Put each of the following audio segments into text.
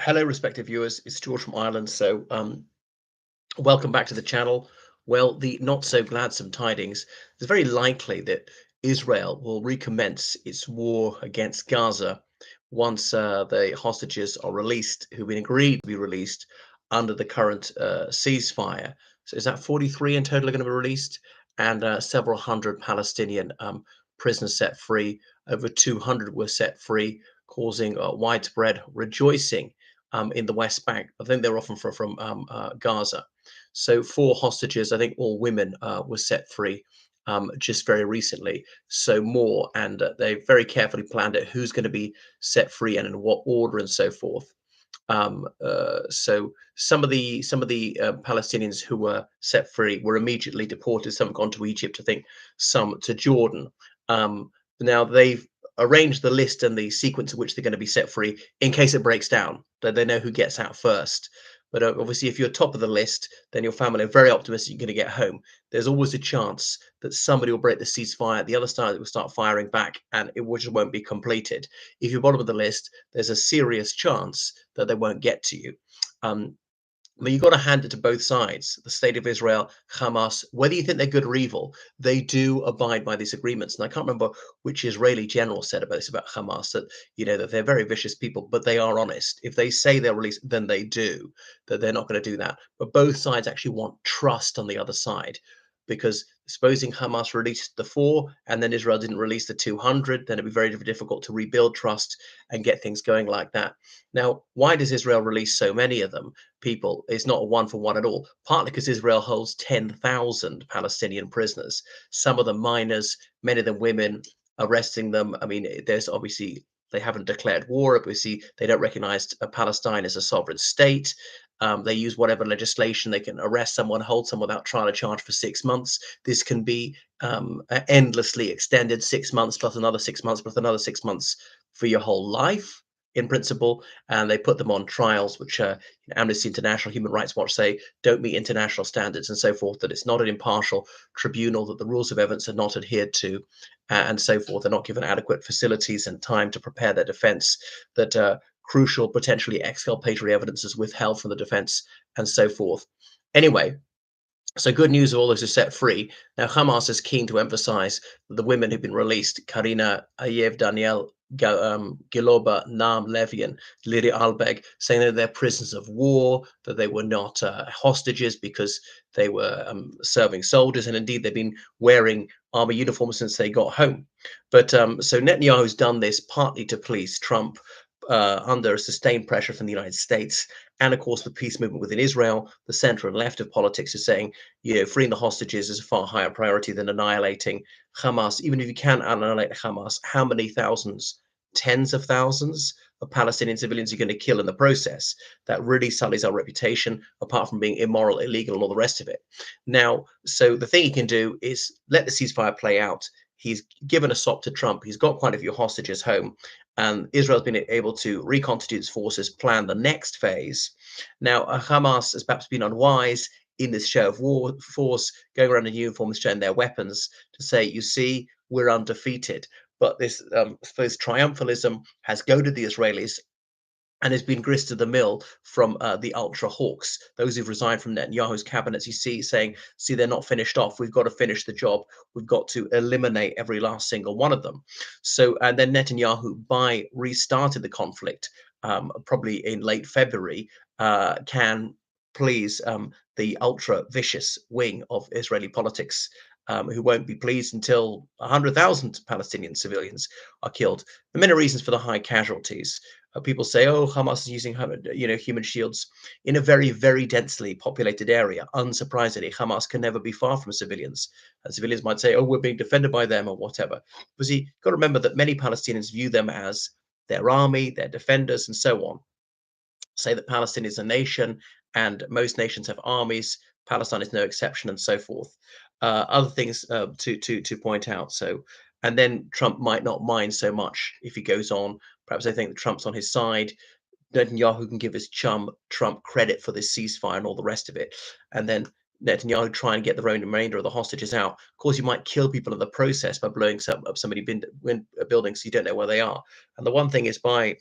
Hello, respected viewers. It's George from Ireland. Welcome back to the channel. Well, the not so gladsome tidings. It's very likely that Israel will recommence its war against Gaza once the hostages are released, who've been agreed to be released under the current ceasefire. So, is that 43 in total are going to be released, and several hundred Palestinian prisoners set free? Over 200 were set free, causing widespread rejoicing in the West Bank. I think they're often from Gaza. So four hostages, I think all women, were set free just very recently. So more, and they very carefully planned it who's going to be set free and in what order and so forth. So some of the Palestinians who were set free were immediately deported. Some have gone to Egypt, I think, some to Jordan. Now they've arranged the list and the sequence in which they're going to be set free in case it breaks down. That they know who gets out first. But obviously, if you're top of the list, then your family are very optimistic you're going to get home. There's always a chance that somebody will break the ceasefire. The other side will start firing back, and it just won't be completed. If you're bottom of the list, there's a serious chance that they won't get to you. Um, but you've got to hand it to both sides, the state of Israel, Hamas, whether you think they're good or evil, they do abide by these agreements. And I can't remember which Israeli general said about this about Hamas, that that they're very vicious people, but they are honest. If they say they'll release, then they do, that they're not going to do that. But both sides actually want trust on the other side. Because supposing Hamas released the four and then Israel didn't release the 200, then it'd be very difficult to rebuild trust and get things going like that. Now, why does Israel release so many of them? People, it's not a one for one at all. Partly because Israel holds 10,000 Palestinian prisoners, some of them minors, many of them women, arresting them. I mean, there's obviously they haven't declared war. Obviously, they don't recognize Palestine as a sovereign state. They use whatever legislation they can arrest someone, hold someone without trial or charge for 6 months. This can be endlessly extended, 6 months plus another 6 months plus another 6 months for your whole life in principle, and they put them on trials which Amnesty International, Human Rights Watch say don't meet international standards and so forth, that it's not an impartial tribunal, that the rules of evidence are not adhered to, and so forth. They're not given adequate facilities and time to prepare their defense, that crucial, potentially exculpatory evidence is withheld from the defense, and so forth. Anyway, so good news, all those are set free. Now, Hamas is keen to emphasize that the women who've been released, Karina Ayev, Danielle Giloba, Naam Levy, and Liri Albeg, saying that they're prisoners of war, that they were not hostages because they were serving soldiers. And indeed, they've been wearing army uniforms since they got home. But so Netanyahu's done this partly to please Trump, under sustained pressure from the United States, and of course the peace movement within Israel. The center and left of politics is saying, freeing the hostages is a far higher priority than annihilating Hamas. Even if you can annihilate Hamas, how many thousands, tens of thousands of Palestinian civilians are going to kill in the process? That really sullies our reputation, apart from being immoral, illegal, and all the rest of it. Now, so the thing he can do is let the ceasefire play out. He's given a sop to Trump. He's got quite a few hostages home, and Israel's been able to reconstitute its forces, plan the next phase. Now, Hamas has perhaps been unwise in this show of war force, going around in uniforms, showing their weapons to say, you see, we're undefeated. But this triumphalism has goaded the Israelis and has been grist to the mill from the ultra hawks, those who've resigned from Netanyahu's cabinets. You see, they're not finished off. We've got to finish the job. We've got to eliminate every last single one of them. So, and then Netanyahu, by restarting the conflict, probably in late February, can please the ultra vicious wing of Israeli politics, who won't be pleased until 100,000 Palestinian civilians are killed. There are many reasons for the high casualties. People say, "Oh, Hamas is using human shields in a very, very densely populated area." Unsurprisingly, Hamas can never be far from civilians. And civilians might say, "Oh, we're being defended by them," or whatever. But you've got to remember that many Palestinians view them as their army, their defenders, and so on. Say that Palestine is a nation, and most nations have armies. Palestine is no exception, and so forth. Other things to point out. So, and then Trump might not mind so much if he goes on. Perhaps they think that Trump's on his side. Netanyahu can give his chum Trump credit for this ceasefire and all the rest of it, and then Netanyahu try and get the remainder of the hostages out. Of course, you might kill people in the process by blowing up so many buildings so you don't know where they are. And the one thing is, by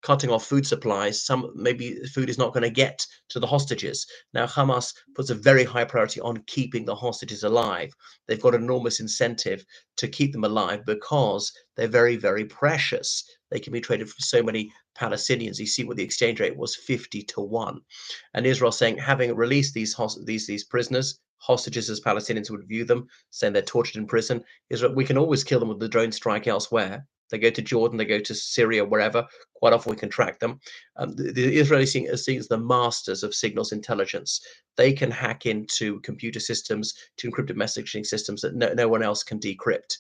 cutting off food supplies, some maybe food is not going to get to the hostages. Now, Hamas puts a very high priority on keeping the hostages alive. They've got enormous incentive to keep them alive because they're very, very precious. They can be traded for so many Palestinians. You see what the exchange rate was, 50 to 1. And Israel saying, having released these prisoners, hostages as Palestinians would view them, saying they're tortured in prison, Israel, we can always kill them with the drone strike elsewhere. They go to Jordan, they go to Syria, wherever. Quite often we can track them. The Israelis are seen as the masters of signals intelligence. They can hack into computer systems, to encrypted messaging systems that no one else can decrypt.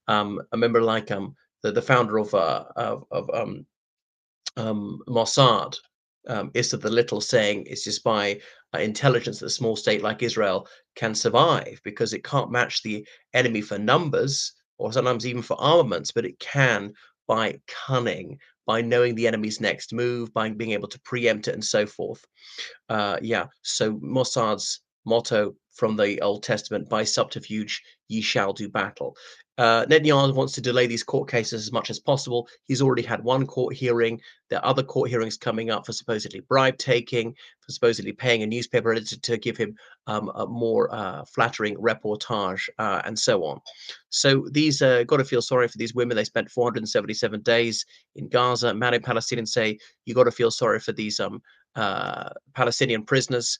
I remember, like, the founder of Mossad, Issa the Little, saying it's just by intelligence that a small state like Israel can survive, because it can't match the enemy for numbers or sometimes even for armaments, but it can by cunning, by knowing the enemy's next move, by being able to preempt it, and so forth. Yeah, so Mossad's motto from the Old Testament, by subterfuge ye shall do battle. Netanyahu wants to delay these court cases as much as possible. He's already had one court hearing. There are other court hearings coming up for supposedly bribe taking, for supposedly paying a newspaper editor to give him a more flattering reportage, and so on. So these got to feel sorry for these women. They spent 477 days in Gaza. Many Palestinians say you got to feel sorry for these Palestinian prisoners,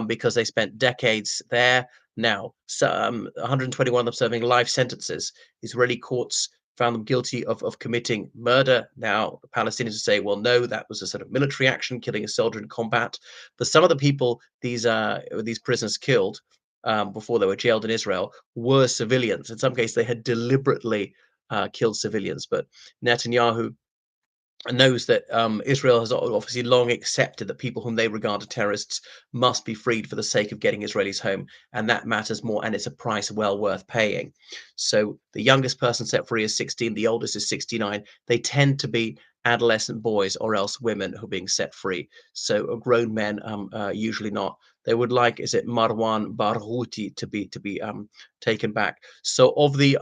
because they spent decades there. Now, so, 121 of them serving life sentences. Israeli courts found them guilty of committing murder. Now, the Palestinians say, well, no, that was a sort of military action, killing a soldier in combat. But some of the people these prisoners killed, before they were jailed in Israel, were civilians. In some cases, they had deliberately killed civilians. But Netanyahu knows that Israel has obviously long accepted that people whom they regard as terrorists must be freed for the sake of getting Israelis home, and that matters more, and it's a price well worth paying. So the youngest person set free is 16, the oldest is 69. They tend to be adolescent boys or else women who are being set free. So grown men, usually not. They would like, is it Marwan Barghouti, to be taken back. So of the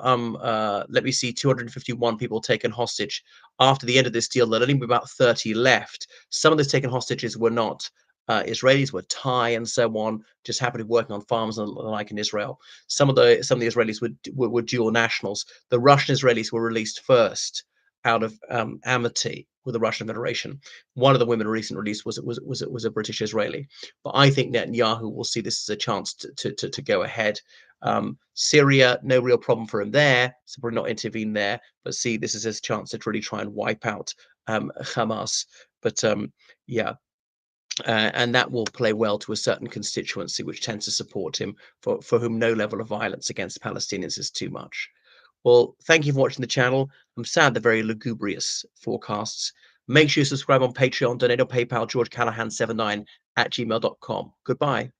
let me see, 251 people taken hostage after the end of this deal, there'll only be about 30 left. Some of those taken hostages were not Israelis, were Thai and so on, just happened to be working on farms and the like in Israel. Some of the Israelis were dual nationals. The Russian Israelis were released first out of amity with the Russian Federation. One of the women recently released was a British Israeli. But I think Netanyahu will see this as a chance to go ahead. Syria, no real problem for him there, so probably not intervene there, but see this as his chance to really try and wipe out Hamas. But yeah, and that will play well to a certain constituency which tends to support him, for whom no level of violence against Palestinians is too much. Well, thank you for watching the channel. I'm sad they're very lugubrious forecasts. Make sure you subscribe on Patreon, donate on PayPal, georgecallahan79 at gmail.com. Goodbye.